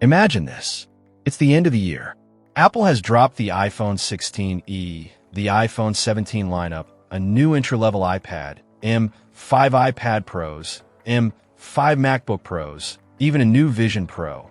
Imagine this. It's the end of the year. Apple has dropped the iPhone 16e, the iPhone 17 lineup, a new entry-level iPad, M5 iPad Pros, M5 MacBook Pros, even a new Vision Pro.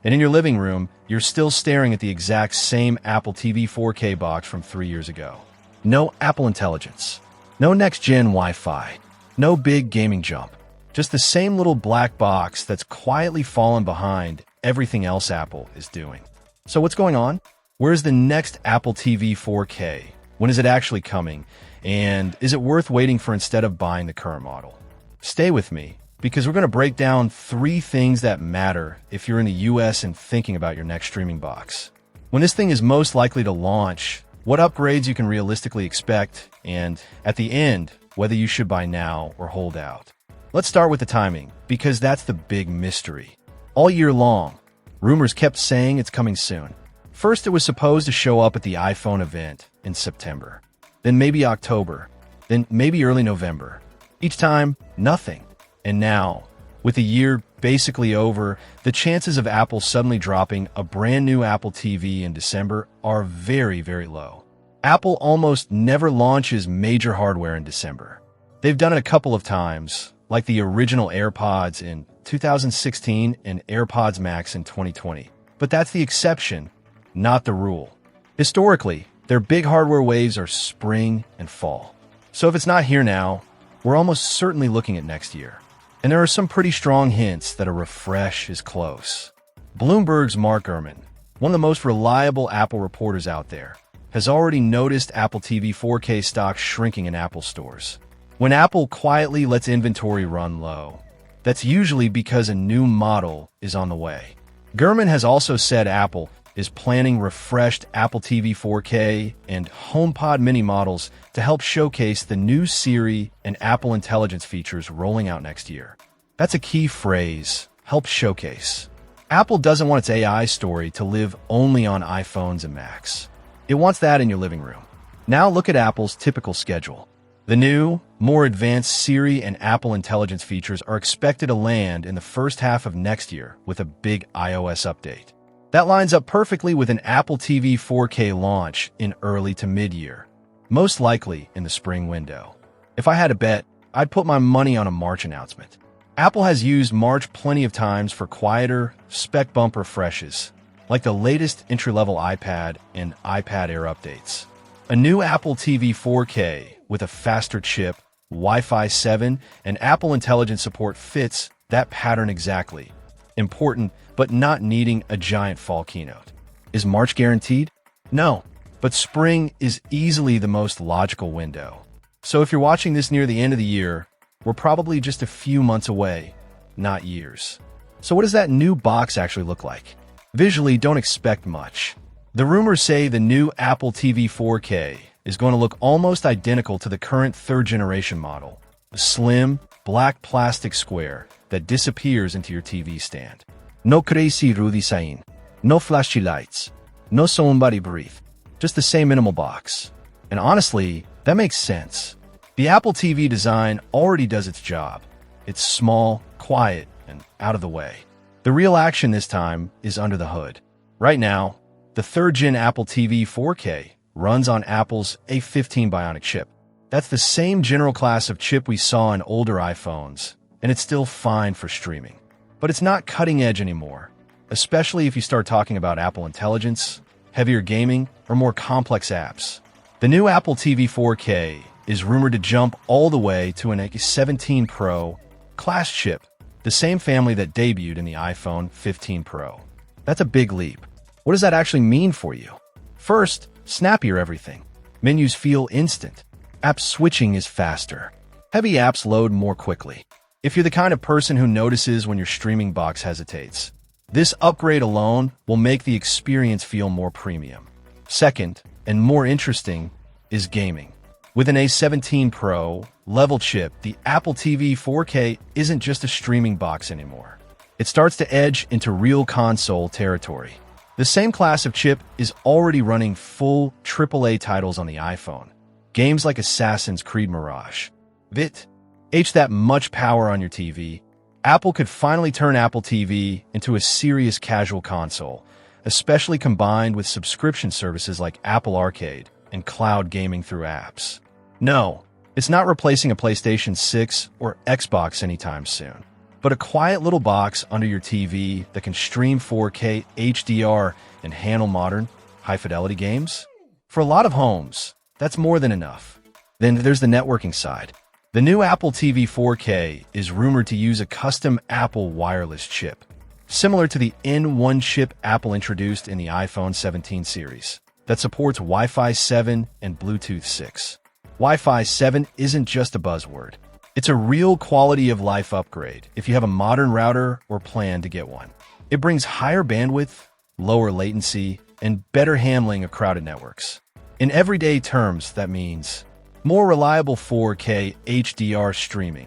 And in your living room, you're still staring at the exact same Apple TV 4K box from 3 years ago. No Apple Intelligence. No next-gen Wi-Fi. No big gaming jump. Just the same little black box that's quietly fallen behind everything else Apple is doing. So what's going on? Where's the next Apple TV 4K? When is it actually coming? And is it worth waiting for instead of buying the current model? Stay with me, because we're going to break down 3 things that matter if you're in the US and thinking about your next streaming box. When this thing is most likely to launch, what upgrades you can realistically expect, and at the end, whether you should buy now or hold out. Let's start with the timing, because that's the big mystery. All year long, rumors kept saying it's coming soon. First, it was supposed to show up at the iPhone event in September, then maybe October, then maybe early November. Each time, nothing. And now, with the year basically over, the chances of Apple suddenly dropping a brand new Apple TV in December are very, very low. Apple almost never launches major hardware in December. They've done it a couple of times, like the original AirPods in 2016 and AirPods Max in 2020. But that's the exception, not the rule. Historically, their big hardware waves are spring and fall. So if it's not here now, we're almost certainly looking at next year. And there are some pretty strong hints that a refresh is close. Bloomberg's Mark Gurman, one of the most reliable Apple reporters out there, has already noticed Apple TV 4K stock shrinking in Apple stores. When Apple quietly lets inventory run low, that's usually because a new model is on the way. Gurman has also said Apple is planning refreshed Apple TV 4K and HomePod mini models to help showcase the new Siri and Apple Intelligence features rolling out next year. That's a key phrase, help showcase. Apple doesn't want its AI story to live only on iPhones and Macs. It wants that in your living room. Now look at Apple's typical schedule. The new, more advanced Siri and Apple Intelligence features are expected to land in the first half of next year with a big iOS update. That lines up perfectly with an Apple TV 4K launch in early to mid-year, most likely in the spring window. If I had to bet, I'd put my money on a March announcement. Apple has used March plenty of times for quieter, spec bump refreshes, like the latest entry-level iPad and iPad Air updates. A new Apple TV 4K with a faster chip, Wi-Fi 7, and Apple Intelligence support fits that pattern exactly. Important, but not needing a giant fall keynote. Is March guaranteed? No, but spring is easily the most logical window. So if you're watching this near the end of the year, we're probably just a few months away, not years. So what does that new box actually look like? Visually, don't expect much. The rumors say the new Apple TV 4K is going to look almost identical to the current third-generation model, a slim, black plastic square that disappears into your TV stand. No crazy redesign, no flashy lights, no somebody breathe, just the same minimal box. And honestly, that makes sense. The Apple TV design already does its job. It's small, quiet, and out of the way. The real action this time is under the hood. Right now, the third-gen Apple TV 4K runs on Apple's A15 Bionic chip. That's the same general class of chip we saw in older iPhones, and it's still fine for streaming. But it's not cutting edge anymore, especially if you start talking about Apple Intelligence, heavier gaming, or more complex apps. The new Apple TV 4K is rumored to jump all the way to an A17 Pro class chip, the same family that debuted in the iPhone 15 Pro. That's a big leap. What does that actually mean for you? First, snappier everything. Menus feel instant. App switching is faster. Heavy apps load more quickly. If you're the kind of person who notices when your streaming box hesitates, this upgrade alone will make the experience feel more premium. Second, and more interesting, is gaming. With an A17 Pro level chip, the Apple TV 4K isn't just a streaming box anymore. It starts to edge into real console territory. The same class of chip is already running full AAA titles on the iPhone. Games like Assassin's Creed Mirage. That much power on your TV, Apple could finally turn Apple TV into a serious casual console, especially combined with subscription services like Apple Arcade and cloud gaming through apps. No, it's not replacing a PlayStation 6 or Xbox anytime soon, but a quiet little box under your TV that can stream 4K HDR and handle modern, high-fidelity games. For a lot of homes, that's more than enough. Then there's the networking side. The new Apple TV 4K is rumored to use a custom Apple wireless chip, similar to the N1 chip Apple introduced in the iPhone 17 series, that supports Wi-Fi 7 and Bluetooth 6. Wi-Fi 7 isn't just a buzzword. It's a real quality of life upgrade if you have a modern router or plan to get one. It brings higher bandwidth, lower latency, and better handling of crowded networks. In everyday terms, that means more reliable 4K HDR streaming,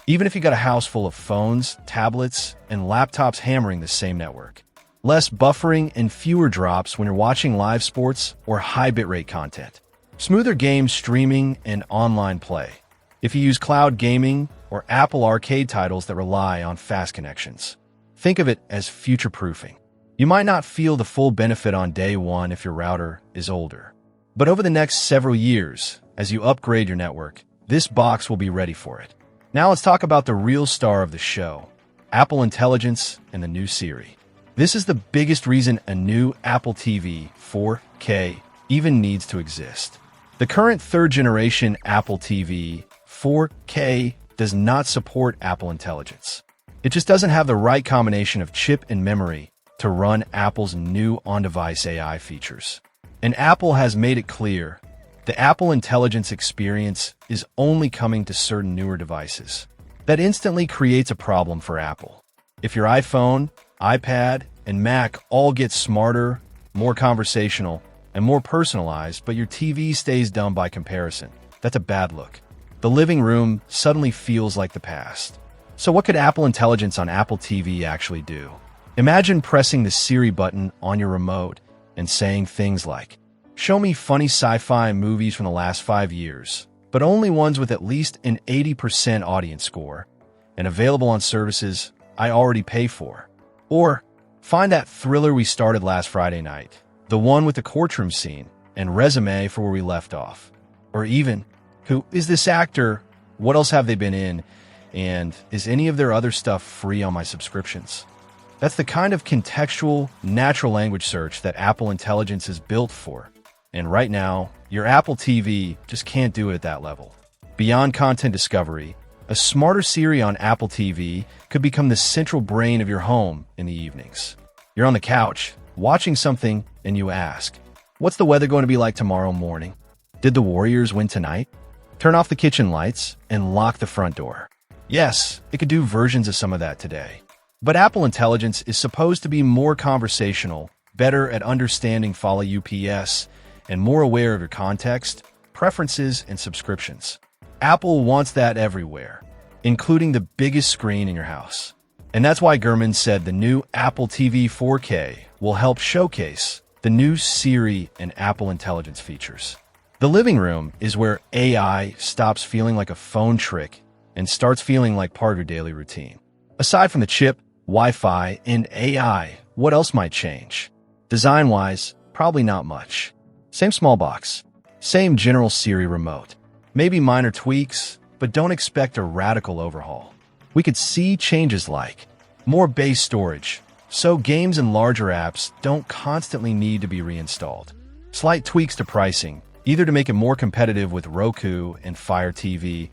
even if you got a house full of phones, tablets, and laptops hammering the same network. Less buffering and fewer drops when you're watching live sports or high bitrate content. Smoother game streaming and online play if you use cloud gaming or Apple Arcade titles that rely on fast connections. Think of it as future-proofing. You might not feel the full benefit on day one if your router is older. But over the next several years, as you upgrade your network, this box will be ready for it. Now let's talk about the real star of the show, Apple Intelligence and the new Siri. This is the biggest reason a new Apple TV 4K even needs to exist. The current third-generation Apple TV 4K does not support Apple Intelligence. It just doesn't have the right combination of chip and memory to run Apple's new on-device AI features. And Apple has made it clear the Apple Intelligence experience is only coming to certain newer devices. That instantly creates a problem for Apple. If your iPhone, iPad, and Mac all get smarter, more conversational, and more personalized, but your TV stays dumb by comparison, that's a bad look. The living room suddenly feels like the past. So what could Apple Intelligence on Apple TV actually do? Imagine pressing the Siri button on your remote and saying things like, "Show me funny sci-fi movies from the last 5 years, but only ones with at least an 80% audience score, and available on services I already pay for." Or, "Find that thriller we started last Friday night, the one with the courtroom scene, and resume for where we left off." Or even, "Who is this actor? What else have they been in? And is any of their other stuff free on my subscriptions?" That's the kind of contextual, natural language search that Apple Intelligence is built for. And right now, your Apple TV just can't do it at that level. Beyond content discovery, a smarter Siri on Apple TV could become the central brain of your home in the evenings. You're on the couch, watching something, and you ask, "What's the weather going to be like tomorrow morning? Did the Warriors win tonight?" Turn off the kitchen lights and lock the front door. Yes, it could do versions of some of that today. But Apple Intelligence is supposed to be more conversational, better at understanding follow UPS, and more aware of your context, preferences, and subscriptions. Apple wants that everywhere, including the biggest screen in your house. And that's why Gurman said the new Apple TV 4K will help showcase the new Siri and Apple Intelligence features. The living room is where AI stops feeling like a phone trick and starts feeling like part of your daily routine. Aside from the chip, Wi-Fi, and AI, what else might change? Design-wise, probably not much. Same small box, same general Siri remote. Maybe minor tweaks, but don't expect a radical overhaul. We could see changes like more base storage, so games and larger apps don't constantly need to be reinstalled. Slight tweaks to pricing, either to make it more competitive with Roku and Fire TV,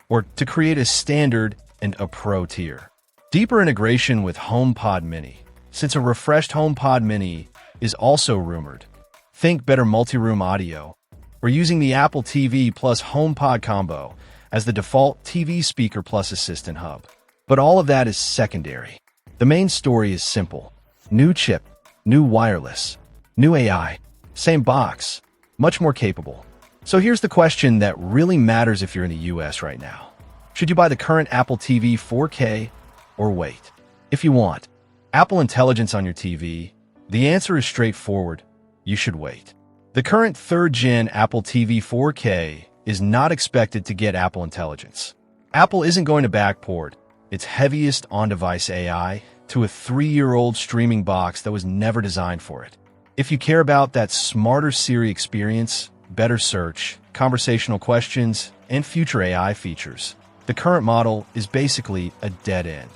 or to create a standard and a pro tier. Deeper integration with HomePod Mini, since a refreshed HomePod Mini is also rumored. Think better multi-room audio, or using the Apple TV plus HomePod combo as the default TV speaker plus assistant hub. But all of that is secondary. The main story is simple. New chip, new wireless, new AI, same box, much more capable. So here's the question that really matters if you're in the US right now. Should you buy the current Apple TV 4K or wait? If you want Apple Intelligence on your TV, the answer is straightforward. You should wait. The current third-gen Apple TV 4K is not expected to get Apple Intelligence. Apple isn't going to backport its heaviest on-device AI, to a 3-year-old streaming box that was never designed for it. If you care about that smarter Siri experience, better search, conversational questions, and future AI features, the current model is basically a dead end.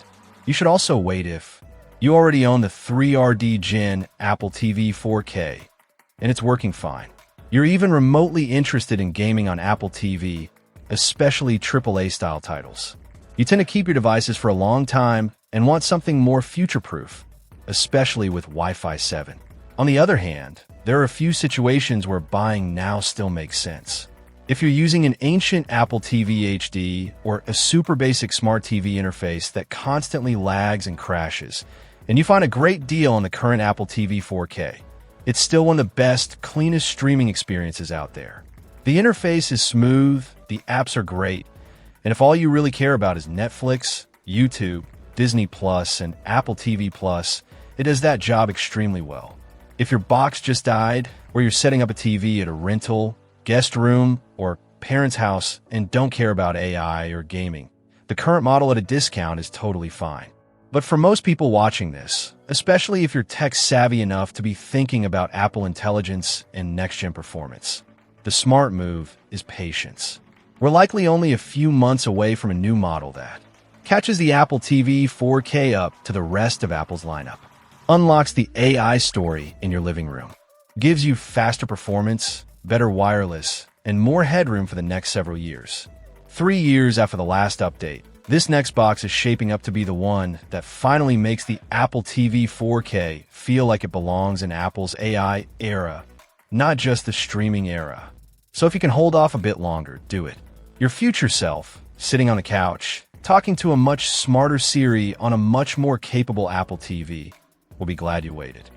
You should also wait if you already own the 3RD Gen Apple TV 4K, and it's working fine. You're even remotely interested in gaming on Apple TV, especially AAA-style titles. You tend to keep your devices for a long time and want something more future-proof, especially with Wi-Fi 7. On the other hand, there are a few situations where buying now still makes sense. If you're using an ancient Apple TV HD or a super basic smart TV interface that constantly lags and crashes, and you find a great deal on the current Apple TV 4K, it's still one of the best, cleanest streaming experiences out there. The interface is smooth, the apps are great, and if all you really care about is Netflix, YouTube, Disney Plus, and Apple TV Plus, it does that job extremely well. If your box just died, or you're setting up a TV at a rental, guest room, or parent's house and don't care about AI or gaming, the current model at a discount is totally fine. But for most people watching this, especially if you're tech-savvy enough to be thinking about Apple Intelligence and next-gen performance, the smart move is patience. We're likely only a few months away from a new model that catches the Apple TV 4K up to the rest of Apple's lineup, unlocks the AI story in your living room, gives you faster performance, better wireless, and more headroom for the next several years. 3 years after the last update, this next box is shaping up to be the one that finally makes the Apple TV 4K feel like it belongs in Apple's AI era, not just the streaming era. So if you can hold off a bit longer, do it. Your future self, sitting on the couch, talking to a much smarter Siri on a much more capable Apple TV, will be glad you waited.